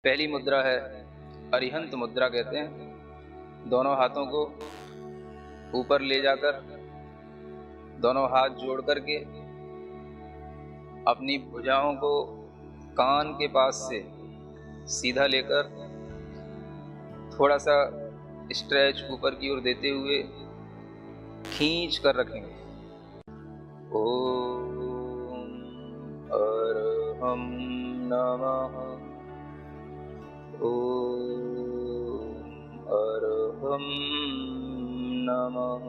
पहली मुद्रा है अरिहंत मुद्रा कहते हैं। दोनों हाथों को ऊपर ले जाकर दोनों हाथ जोड़ करके अपनी भुजाओं को कान के पास से सीधा लेकर थोड़ा सा स्ट्रेच ऊपर की ओर देते हुए खींच कर रखेंगे। ओम अरहं नमः। ओम अरहं नमः।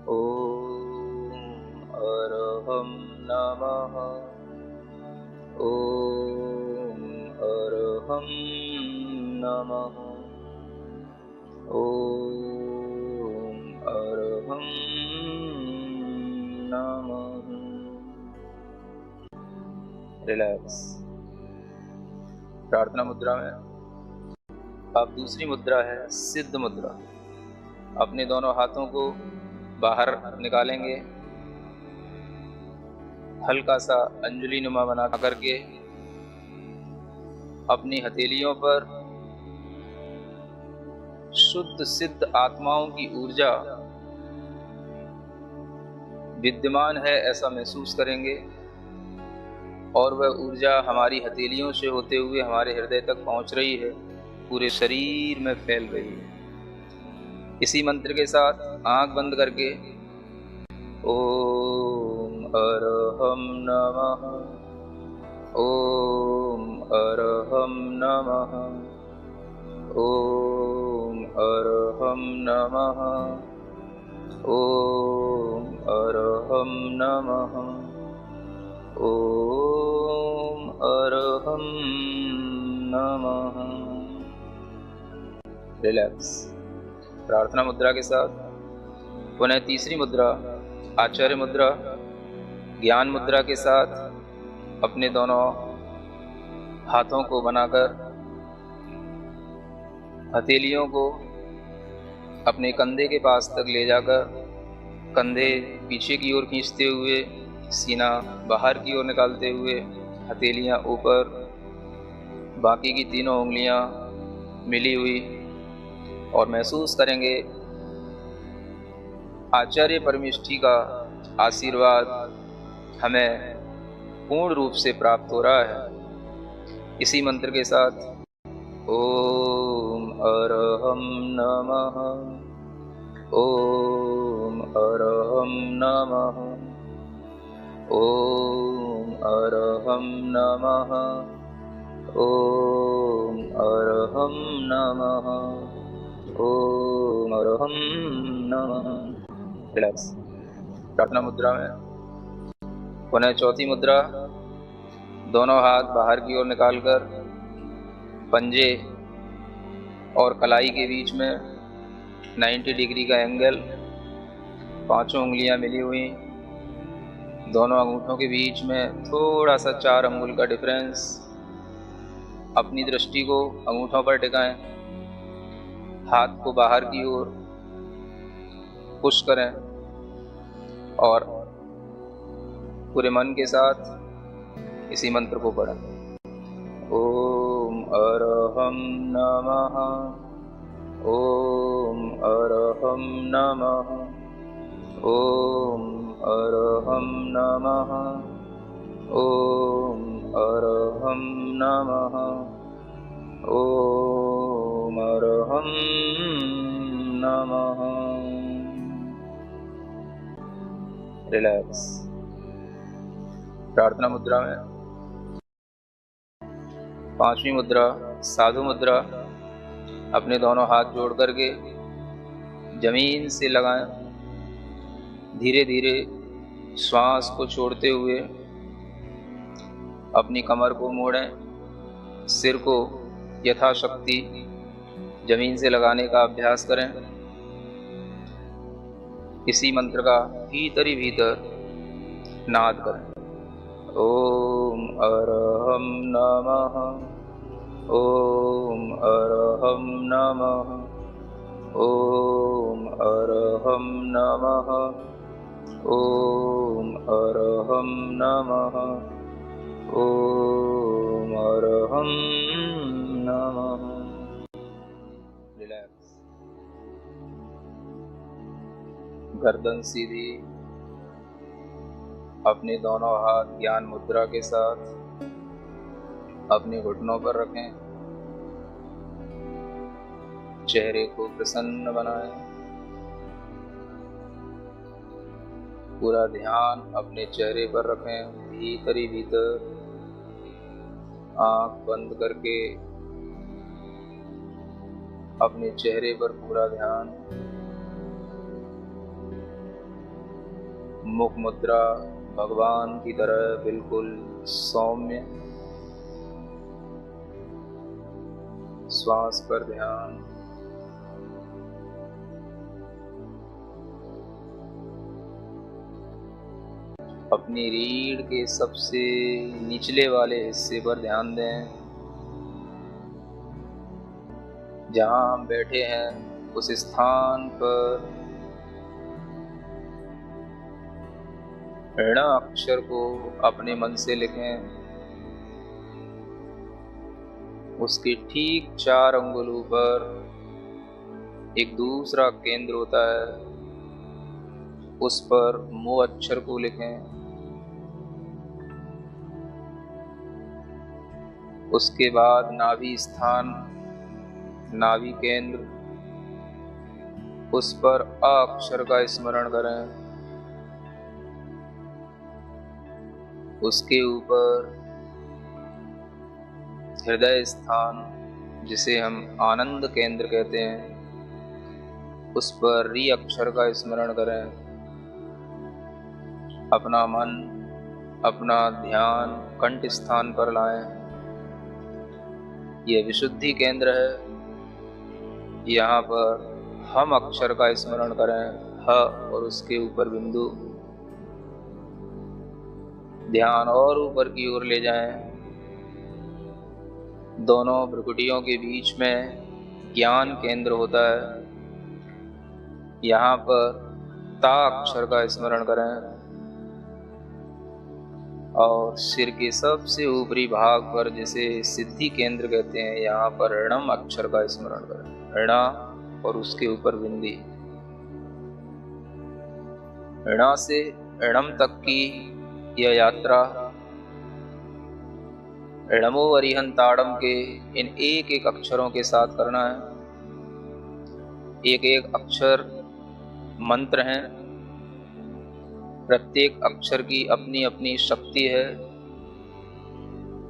ओम अरहं नमः। ओम अरहं नमः। ओम अरहं नमः। रिलैक्स। प्रार्थना मुद्रा में अब दूसरी मुद्रा है सिद्ध मुद्रा। अपने दोनों हाथों को बाहर निकालेंगे, हल्का सा अंजलि नुमा बना करके अपनी हथेलियों पर शुद्ध सिद्ध आत्माओं की ऊर्जा विद्यमान है ऐसा महसूस करेंगे और वह ऊर्जा हमारी हथेलियों से होते हुए हमारे हृदय तक पहुंच रही है, पूरे शरीर में फैल रही है। इसी मंत्र के साथ आंख बंद करके ओम अरहं नमः। ओम अरहं नमः। ओम अरहं नमः। ओम अरहं नमः। ओम अरहं नमः। रिलैक्स। प्रार्थना मुद्रा के साथ पुनः तीसरी मुद्रा आचार्य मुद्रा ज्ञान मुद्रा के साथ अपने दोनों हाथों को बनाकर हथेलियों को अपने कंधे के पास तक ले जाकर कंधे पीछे की ओर खींचते हुए, सीना बाहर की ओर निकालते हुए, हथेलियां ऊपर, बाकी की तीनों उंगलियां मिली हुई, और महसूस करेंगे आचार्य परमेष्ठी का आशीर्वाद हमें पूर्ण रूप से प्राप्त हो रहा है। इसी मंत्र के साथ ओम अरहं नमः। ओम अरहं नमः। ओम अरहं नमः। ओम अरहं नमः। ओम अरहं नमः। रिलैक्स। प्रार्थना मुद्रा में पुनः चौथी मुद्रा दोनों हाथ बाहर की ओर निकालकर पंजे और कलाई के बीच में 90 डिग्री का एंगल, पांचों उंगलियां मिली हुई, दोनों अंगूठों के बीच में थोड़ा सा 4 अंगुल का डिफरेंस। अपनी दृष्टि को अंगूठों पर टिकाएं, हाथ को बाहर की ओर पुश करें और पूरे मन के साथ इसी मंत्र को पढ़ें। ओम अरहं नमः। ओम अरहं नमः। ओम अरहं नमः। ओम अरहं नमः। ओम अरहं नमः। रिलैक्स। प्रार्थना मुद्रा में पांचवी मुद्रा साधु मुद्रा। अपने दोनों हाथ जोड़ करके जमीन से लगाएं, धीरे धीरे श्वास को छोड़ते हुए अपनी कमर को मोड़ें, सिर को यथाशक्ति जमीन से लगाने का अभ्यास करें। इसी मंत्र का भीतर ही भीतर नाद करें। ओम अरहं नमः। ओम अरहं नमः। ओम अरहं नमः। ओम अरहं नमः। ओम अरहं नमः। रिलैक्स, गर्दन सीधी, अपने दोनों हाथ ज्ञान मुद्रा के साथ अपने घुटनों पर रखें। चेहरे को प्रसन्न बनाएं। पूरा ध्यान अपने चेहरे पर रखें, भीतर ही भीतर आंख बंद करके अपने चेहरे पर पूरा ध्यान। मुख मुद्रा भगवान की तरह बिल्कुल सौम्य। श्वास पर ध्यान। अपनी रीढ़ के सबसे निचले वाले हिस्से पर ध्यान दें। जहां हम बैठे हैं उस स्थान पर ऋण अक्षर को अपने मन से लिखें। उसके ठीक 4 अंगुलों पर एक दूसरा केंद्र होता है, उस पर मो अक्षर को लिखें। उसके बाद नाभि स्थान, नाभि केंद्र, उस पर अ अक्षर का स्मरण करें। उसके ऊपर हृदय स्थान, जिसे हम आनंद केंद्र कहते हैं, उस पर री अक्षर का स्मरण करें। अपना मन, अपना ध्यान कंठ स्थान पर लाएं। यह विशुद्धि केंद्र है। यहाँ पर हम अक्षर का स्मरण करें, ह, और उसके ऊपर बिंदु। ध्यान और ऊपर की ओर ले जाएं। दोनों भ्रुकुटियों के बीच में ज्ञान केंद्र होता है। यहाँ पर ता अक्षर का स्मरण करें और सिर के सबसे ऊपरी भाग पर, जिसे सिद्धि केंद्र कहते हैं, यहाँ पर ऋणम अक्षर का स्मरण करें। ऋणा और उसके ऊपर बिंदी। ऋणा से ऋणम तक की यह यात्रा ऋणमो अरिहंताड़म के इन एक एक अक्षरों के साथ करना है। एक एक अक्षर मंत्र हैं। प्रत्येक अक्षर की अपनी अपनी शक्ति है।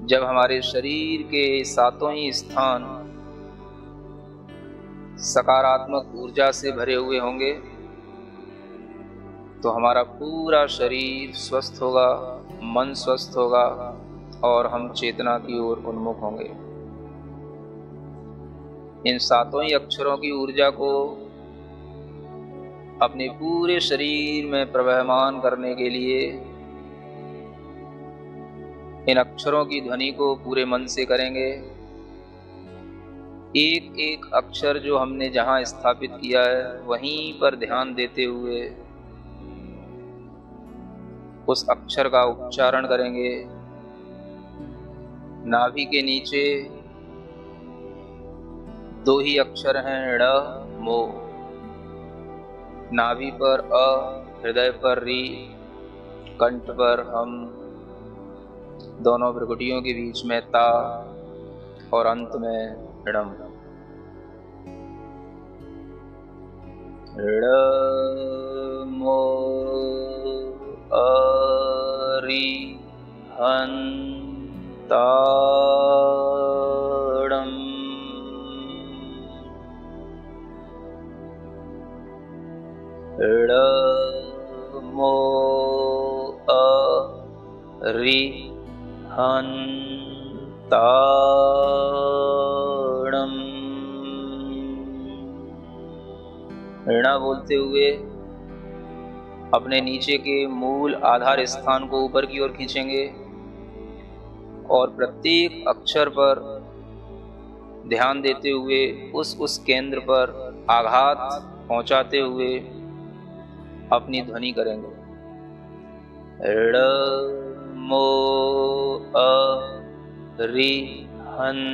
जब हमारे शरीर के 7 ही स्थान सकारात्मक ऊर्जा से भरे हुए होंगे तो हमारा पूरा शरीर स्वस्थ होगा, मन स्वस्थ होगा और हम चेतना की ओर उन्मुख होंगे। इन 7 ही अक्षरों की ऊर्जा को अपने पूरे शरीर में प्रवहमान करने के लिए इन अक्षरों की ध्वनि को पूरे मन से करेंगे। एक एक अक्षर जो हमने जहां स्थापित किया है वहीं पर ध्यान देते हुए उस अक्षर का उच्चारण करेंगे। नाभि के नीचे 2 ही अक्षर हैं, ड़, मो। नाभि पर अ, हृदय पर री, कंठ पर हम, दोनों भ्रुकुटियों के बीच में ता और अंत में ऋणम। ऋ, मो, अरि, हं, ताड़म। ऋ, मो, अरि, हं, ताड़म। ऋणा बोलते हुए अपने नीचे के मूल आधार स्थान को ऊपर की ओर खींचेंगे और प्रत्येक अक्षर पर ध्यान देते हुए उस केंद्र पर आघात पहुंचाते हुए अपनी ध्वनि करेंगे। ऋ, मो, अ, रिहंताणम्।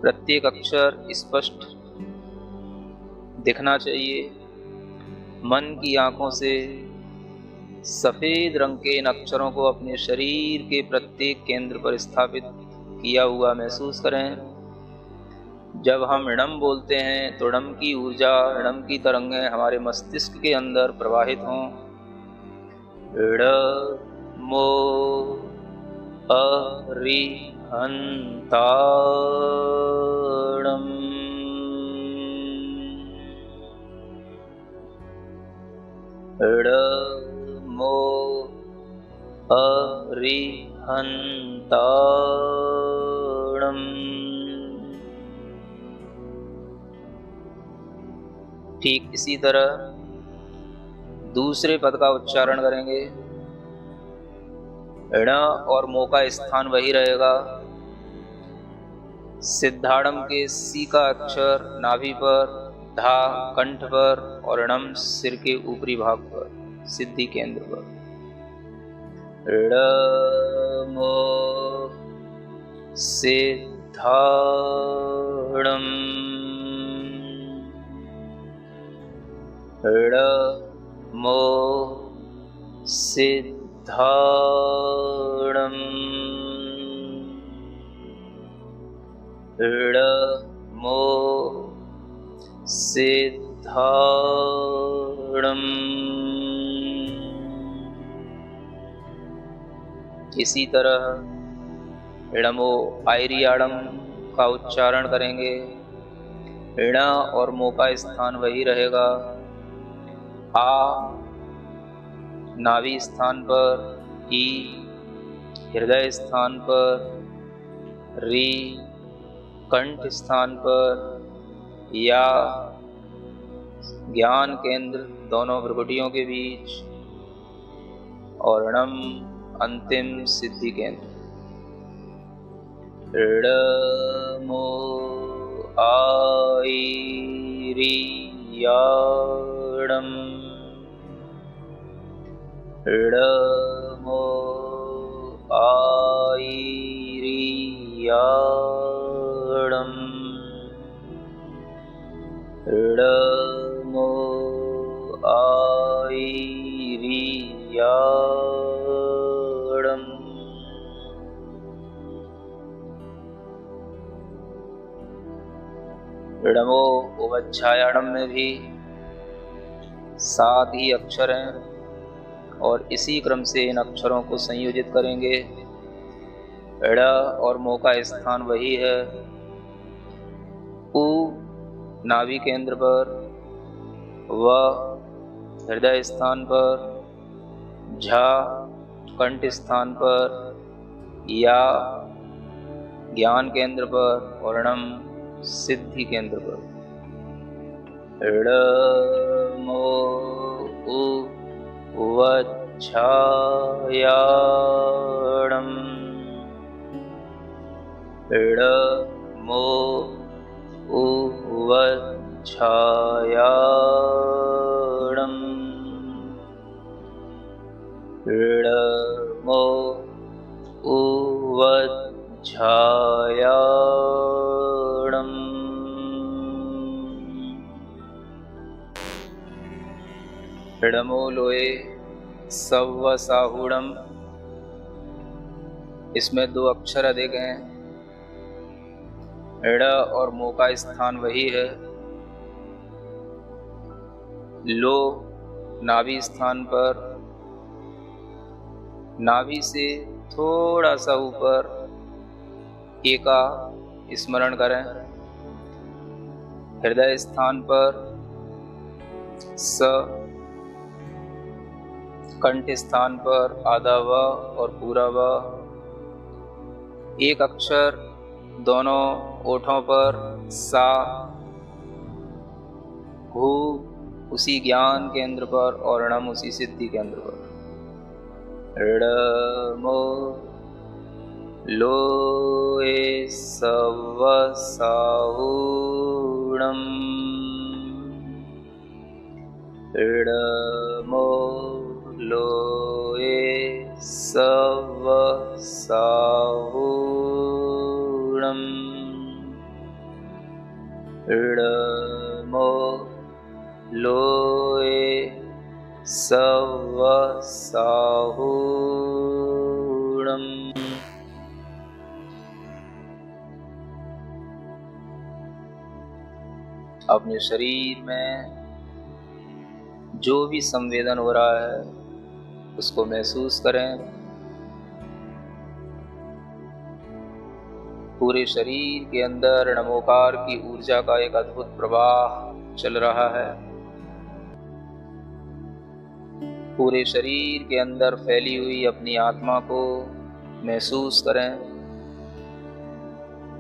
प्रत्येक अक्षर स्पष्ट दिखना चाहिए। मन की आंखों से सफेद रंग के इन अक्षरों को अपने शरीर के प्रत्येक केंद्र पर स्थापित किया हुआ महसूस करें। जब हम णम बोलते हैं तो णम की ऊर्जा, णम की तरंगें हमारे मस्तिष्क के अंदर प्रवाहित हों। ण मो अरिहंताणम्। ण मो अरिहंताणम्। ठीक इसी तरह दूसरे पद का उच्चारण करेंगे। ण और मो का स्थान वही रहेगा। सिद्धाड़म के सी का अक्षर नाभि पर, धा कंठ पर और णम सिर के ऊपरी भाग पर, सिद्धि केंद्र पर। ण मो सिद्धाड़म। ण मो सिद्धाड़म। ण मो सिद्धाड़म। इसी तरह णमो आयरियाड़म का उच्चारण करेंगे। ण और मो का स्थान वही रहेगा। आ नाभि स्थान पर, ई हृदय स्थान पर, री कंठ स्थान पर, या ज्ञान केंद्र दोनों भ्रुकुटियों के बीच और णम अंतिम सिद्धि केंद्र। णमो आयरियाड़म्। णमो आयरियाड़म्। णमो आयरियाड़म्। णमो उवच्छायाणम में भी 7 ही अक्षर हैं और इसी क्रम से इन अक्षरों को संयोजित करेंगे। ण और मो का स्थान वही है। उ नाभि केंद्र पर, व हृदय स्थान पर, झा कंठ स्थान पर, या ज्ञान केंद्र पर और णम सिद्धि केंद्र पर। णमो उवच्छायाणम्। णमो उवच्छायाणम्। णमो उवच्छायाणम्। णमो लोए सव्वसाहूणम्। इसमें 2 अक्षर अधिक हैं। ण और मो का स्थान वही है। लो नाभि स्थान पर, नाभि से थोड़ा सा ऊपर ए का स्मरण करें। हृदय स्थान पर स, कंठ स्थान पर आधा व और पूरा व। एक अक्षर दोनों ओठों पर सा, हु उसी ज्ञान केंद्र पर और णम उसी सिद्धि केंद्र पर। णमो लोए सव्वसाहूणम्। णमो लोए सव साहूणम् ळमो लोए सव साहूणम्। अपने शरीर में जो भी संवेदन हो रहा है उसको महसूस करें। पूरे शरीर के अंदर नमोकार की ऊर्जा का एक अद्भुत प्रवाह चल रहा है। पूरे शरीर के अंदर फैली हुई अपनी आत्मा को महसूस करें।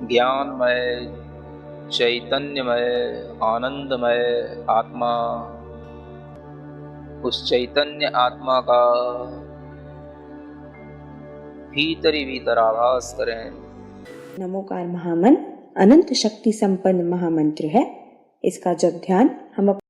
ज्ञानमय, चैतन्यमय, आनंदमय आत्मा, उस चैतन्य आत्मा का भीतर ही भीतर आभास करें। नमोकार महामंत्र अनंत शक्ति संपन्न महामंत्र है। इसका जब ध्यान हम